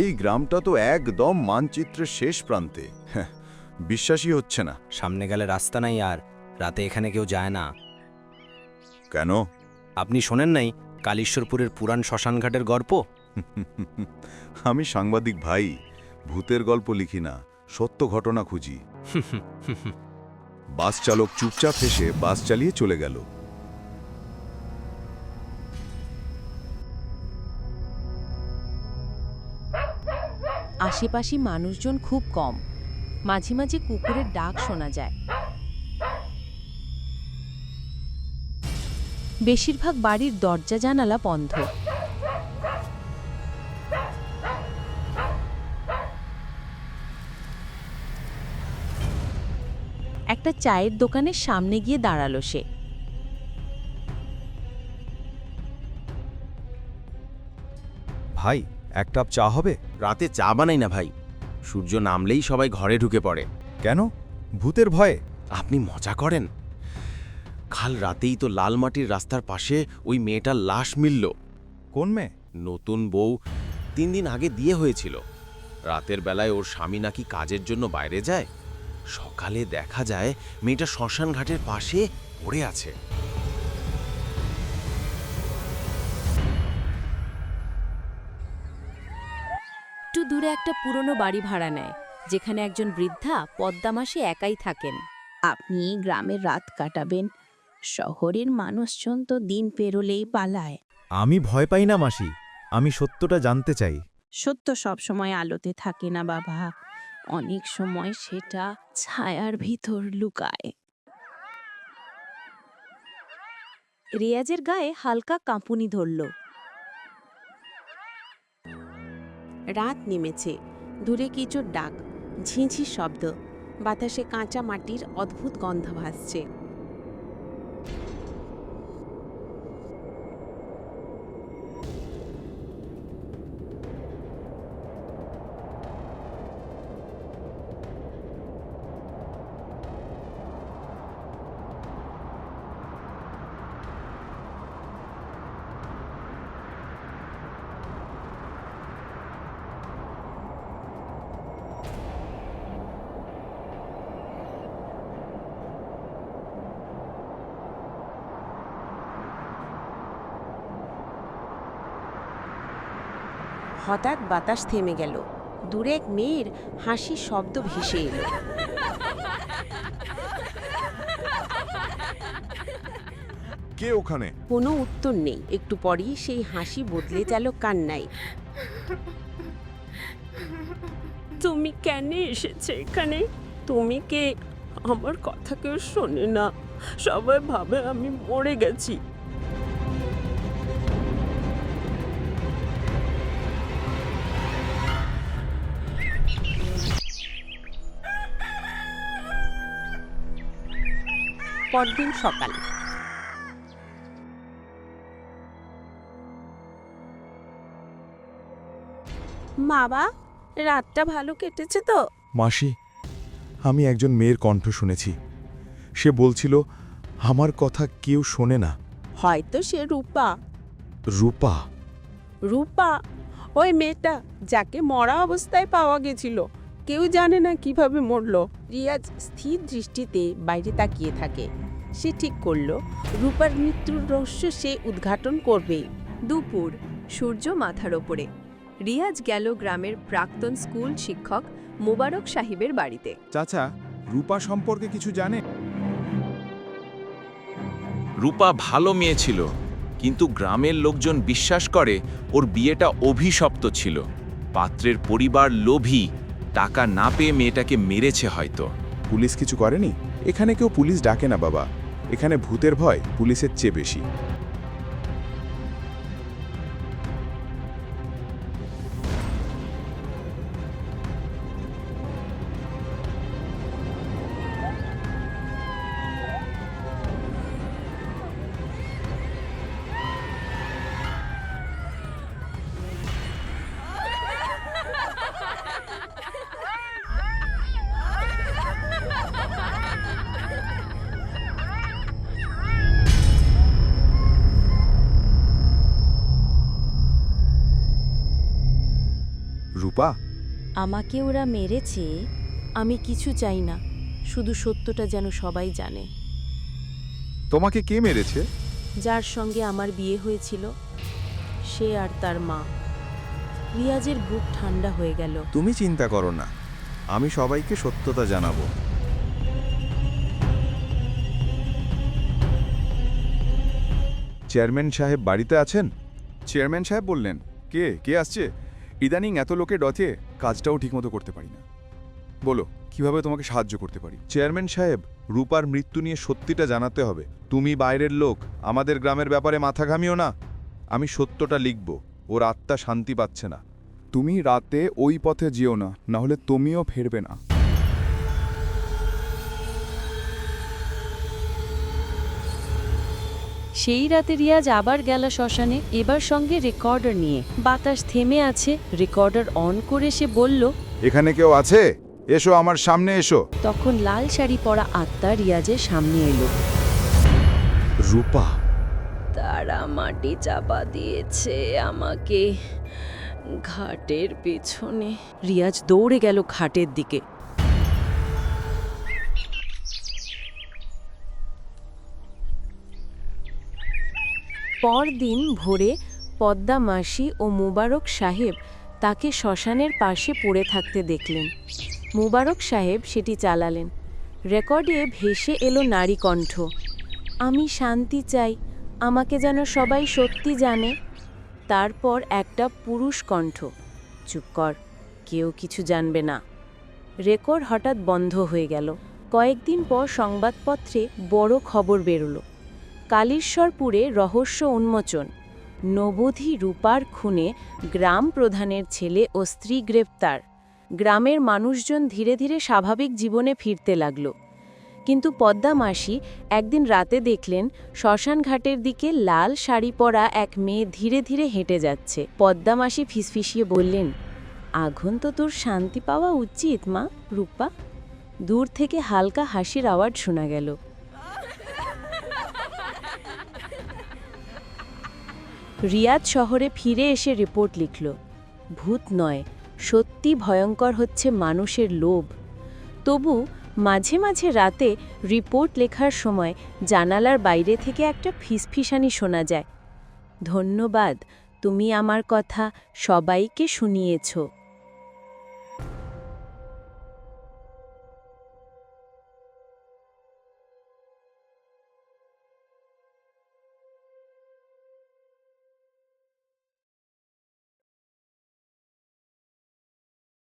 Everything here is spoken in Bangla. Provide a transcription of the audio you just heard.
এই গ্রামটা তো একদম মানচিত্রের শেষ প্রান্তে। বিশ্বাসই হচ্ছে না। সামনে গেলে রাস্তা নাই, আর রাতে এখানে কেউ যায় না। কেন? আপনি শোনেন নাই কালীশ্বরপুরের পুরাণ শ্মশানঘাটের গল্প? আমি সাংবাদিক ভাই, ভূতের গল্প লিখি না, সত্য ঘটনা খুঁজি। বাস চালক চুপচাপ হেসে বাস চালিয়ে চলে গেল। আশেপাশে মানুষজন খুব কম, মাঝে মাঝে কুকুরের ডাক শোনা যায়। বেশিরভাগ বাড়ির দরজা জানালা বন্ধ। একটা চায়ের দোকানের সামনে গিয়ে দাঁড়ালো সে। ভাই, এক কাপ চা হবে? রাতে চা বানাই না ভাই, সূর্য নামলেই সবাই ঘরে ঢুকে পড়ে। কেন? ভূতের ভয়ে? আপনি মজা করেন? কাল রাতেই তো লাল মাটির রাস্তার পাশে ওই মেয়েটার লাশ মিলল। কোন মেয়ে? নতুন বউ, 3 দিন আগে বিয়ে হয়েছিল। রাতের বেলায় ওর স্বামী নাকি কাজের জন্য বাইরে যায়। সকালে দেখা যায় মেয়েটা শ্মশান ঘাটের পাশে পড়ে আছে। একটু দূরে একটা পুরনো বাড়ি ভাড়া নেয়, যেখানে একজন বৃদ্ধা পদ্মা মাসে একাই থাকেন। আপনি গ্রামের রাত কাটাবেন? শহরের মানুষজন তো দিন পেরোলেই পালায়। আমি ভয় পাই না মাসি, আমি সত্যটা জানতে চাই। সত্য সবসময় আলোতে থাকে না বাবা, অনেক সময় সেটা ছায়ার ভিতর লুকায়। রিয়াজের গায়ে হালকা কাঁপুনি ধরল। রাত নেমেছে, দূরে কিছুর ডাক, ঝিঁঝি শব্দ, বাতাসে কাঁচা মাটির অদ্ভুত গন্ধ ভাসছে। হঠাৎ বাতাস থেমে গেল, দূরে এক মেয়ের হাসির শব্দ ভেসে এলো। কে ওখানে? কোনো উত্তর নেই। একটু পরেই সেই হাসি বদলে গেল কান্নায়। তুমি কেন এসেছো এখানে? তুমি কে? আমার কথা কেউ শোনে না, সবাই ভাবে আমি মরে গেছি। পরদিন সকাল। বাবা, রাতটা ভালো কেটেছে তো? মাসি, আমি একজন মেয়ের কণ্ঠ শুনেছি। সে বলছিল আমার কথা কেউ শোনে না। হয়তো সে রূপা। রূপা? রূপা ওই মেয়েটা যাকে মরা অবস্থায় পাওয়া গেছিল। কেউ জানে না কিভাবে মরল। রিয়াজ স্থির দৃষ্টিতে বাইরে তাকিয়ে থাকে। সে ঠিক করল রূপার মৃত্যুর রহস্য সে উদ্ঘাটন করবে। দুপুর, সূর্য মাথার ওপরে। রিয়াজ গেল গ্রামের প্রাক্তন স্কুল শিক্ষক মোবারক সাহেবের বাড়িতে। চাচা, রূপা সম্পর্কে কিছু জানে? রূপা ভালো মেয়ে ছিল, কিন্তু গ্রামের লোকজন বিশ্বাস করে ওর বিয়েটা অভিশপ্ত ছিল। পাত্রের পরিবার লোভী, টাকা না পেয়ে মেয়েটাকে মেরেছে হয়তো। পুলিশ কিছু করেনি? এখানে কেউ পুলিশ ডাকে না বাবা, এখানে ভূতের ভয় পুলিশের চেয়ে বেশি। রূপা? আমাকে ওরা মেরেছে, আমি কিছু চাই না, শুধু সত্যটা যেন সবাই জানে। তোমাকে কে মেরেছে? যার সঙ্গে আমার বিয়ে হয়েছিল, সে আর তার মা। রিয়াজের বুক ঠান্ডা হয়ে গেল। তুমি চিন্তা করো না, আমি সবাইকে সত্যতা জানাবো। চেয়ারম্যান সাহেব বাড়িতে আছেন? চেয়ারম্যান সাহেব বললেন, কে আসছে? ইদানিং এত লোকে ডথে কাজটাও ঠিকমতো করতে পারি না। বলো, কিভাবে তোমাকে সাহায্য করতে পারি? চেয়ারম্যান সাহেব, রূপার মৃত্যু নিয়ে সত্যিটা জানাতে হবে। তুমি বাইরের লোক, আমাদের গ্রামের ব্যাপারে মাথা ঘামিও না। আমি সত্যটা লিখব, ওর আত্মা শান্তি পাচ্ছে না। তুমি রাতে ওই পথে যেও না, নাহলে তুমিও ফিরবে না। সেই রাতে রিয়াজ আবার গেল শ্মশানে, এবার সঙ্গে রেকর্ডার নিয়ে। বাতাস থেমে আছে, রেকর্ডার অন করে সে বলল, এখানে কেউ আছে? এসো, আমার সামনে এসো। তখন লাল শাড়ি পরা আত্মা রিয়াজের সামনে এলো। রূপা? তারা মাটি চাপা দিয়েছে আমাকে ঘাটের পেছনে। রিয়াজ দৌড়ে গেল ঘাটের দিকে। পরদিন ভোরে পদ্মা মাসি ও মুবারক সাহেব তাকে শ্মশানের পাশে পড়ে থাকতে দেখলেন। মুবারক সাহেব সেটি চালালেন। রেকর্ডে ভেসে এলো নারী কণ্ঠ, আমি শান্তি চাই, আমাকে যেন সবাই সত্যি জানে। তারপর একটা পুরুষ কণ্ঠ, চুপ কর, কেউ কিছু জানবে না। রেকর্ড হঠাৎ বন্ধ হয়ে গেল। কয়েকদিন পর সংবাদপত্রে বড় খবর বেরোলো, কালীশ্বরপুরে রহস্য উন্মোচন, নবধী রূপার খুনে গ্রাম প্রধানের ছেলে ও স্ত্রী গ্রেপ্তার। গ্রামের মানুষজন ধীরে ধীরে স্বাভাবিক জীবনে ফিরতে লাগল। কিন্তু পদ্মা মাসি একদিন রাতে দেখলেন শ্মশান ঘাটের দিকে লাল শাড়ি পরা এক মেয়ে ধীরে ধীরে হেঁটে যাচ্ছে। পদ্মা মাসি ফিসফিসিয়ে বললেন, আগুন তো তোর শান্তি পাওয়া উচিত মা রূপা। দূর থেকে হালকা হাসির আওয়াজ শোনা গেল। রিয়াদ শহরে ফিরে এসে রিপোর্ট লিখল, ভূত নয়, সত্যি ভয়ঙ্কর হচ্ছে মানুষের লোভ। তবু মাঝে মাঝে রাতে রিপোর্ট লেখার সময় জানালার বাইরে থেকে একটা ফিসফিসানি শোনা যায়, ধন্যবাদ, তুমি আমার কথা সবাইকে শুনিয়েছ।